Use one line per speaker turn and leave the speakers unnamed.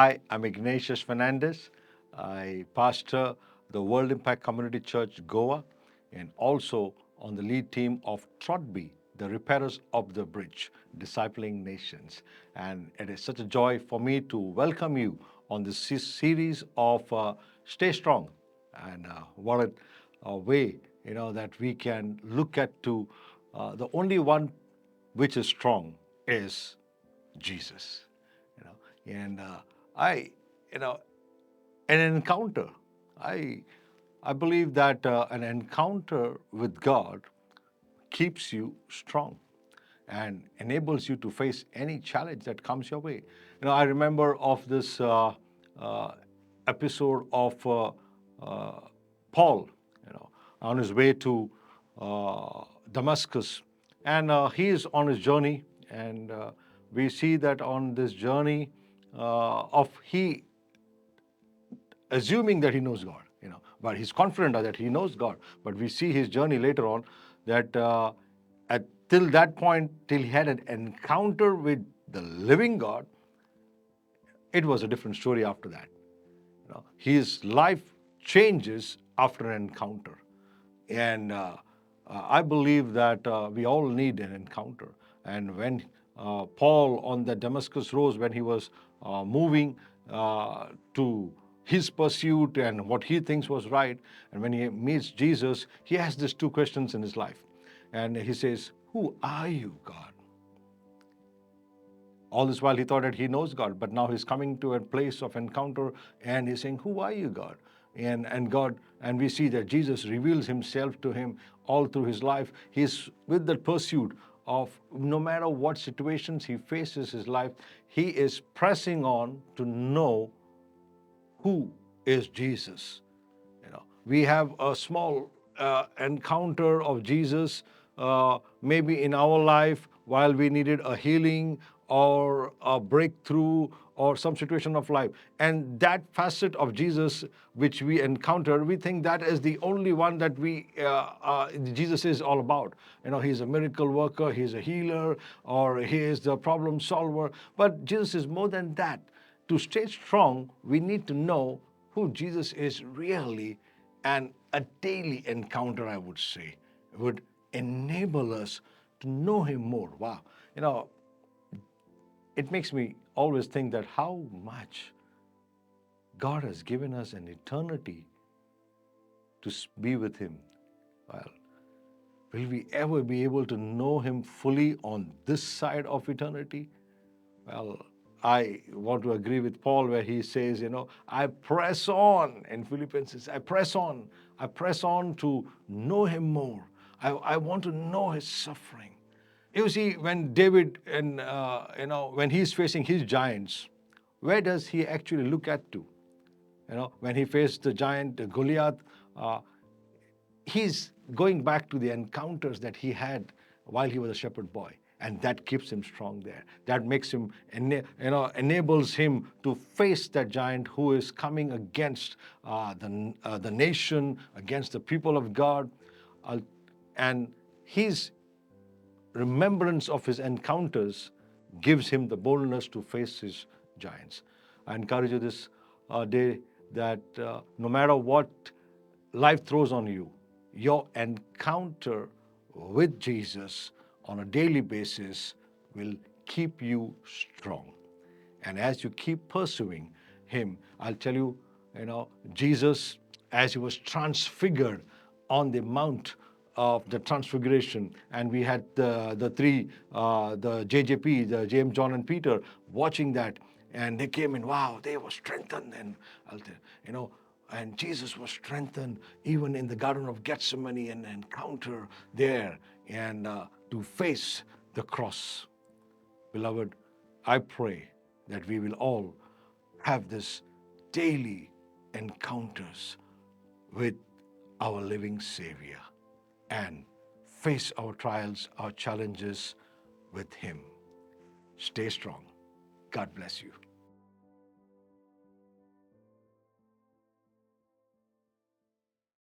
Hi, I'm Ignatius Fernandes. I pastor the World Impact Community Church Goa and also on the lead team of Trotby, the repairers of the bridge, discipling nations. And it is such a joy for me to welcome you on this series of Stay Strong. And what a way, that we can look at to the only one which is strong is Jesus. And I, you know, an encounter. I, I believe that an encounter with God keeps you strong and enables you to face any challenge that comes your way. I remember of this uh, episode of Paul, on his way to Damascus, and he is on his journey, and we see that on this journey of he assuming that he knows God, but he's confident that he knows God. But we see his journey later on that till that point, till he had an encounter with the living God, it was a different story after that. His life changes after an encounter. And I believe that we all need an encounter. And when Paul on the Damascus road, when he was moving to his pursuit and what he thinks was right, and when he meets Jesus, he has these two questions in his life. And he says, "Who are you, God?" All this while he thought that he knows God, but now he's coming to a place of encounter and he's saying, "Who are you, God?" And we see that Jesus reveals himself to him all through his life. He's with the pursuit of no matter what situations he faces his life, he is pressing on to know who is Jesus. We have a small encounter of Jesus maybe in our life while we needed a healing or a breakthrough or some situation of life. And that facet of Jesus which we encounter, we think that is the only one that Jesus is all about. He's a miracle worker, he's a healer, or he is the problem solver. But Jesus is more than that. To stay strong, we need to know who Jesus is really, and a daily encounter, I would say, would enable us to know him more. Wow. It makes me always think that how much God has given us an eternity to be with him. Well, will we ever be able to know him fully on this side of eternity? Well, I want to agree with Paul where he says, I press on. In Philippians, says, I press on to know him more. I want to know his suffering. You see, when David, and when he's facing his giants, where does he actually look at to? When he faced the giant Goliath, he's going back to the encounters that he had while he was a shepherd boy, and that keeps him strong there. That makes him, enables him to face that giant who is coming against the nation, against the people of God, and his remembrance of his encounters gives him the boldness to face his giants. I encourage you this day that no matter what life throws on you, your encounter with Jesus on a daily basis will keep you strong. And as you keep pursuing him, I'll tell you, Jesus, as he was transfigured on the Mount of the Transfiguration, and we had the three, the JJP, the James, John, and Peter, watching that, and they came in. Wow, they were strengthened, and and Jesus was strengthened even in the Garden of Gethsemane, an encounter there, and to face the cross. Beloved, I pray that we will all have this daily encounters with our living Savior and face our trials, our challenges with him. Stay strong. God bless you.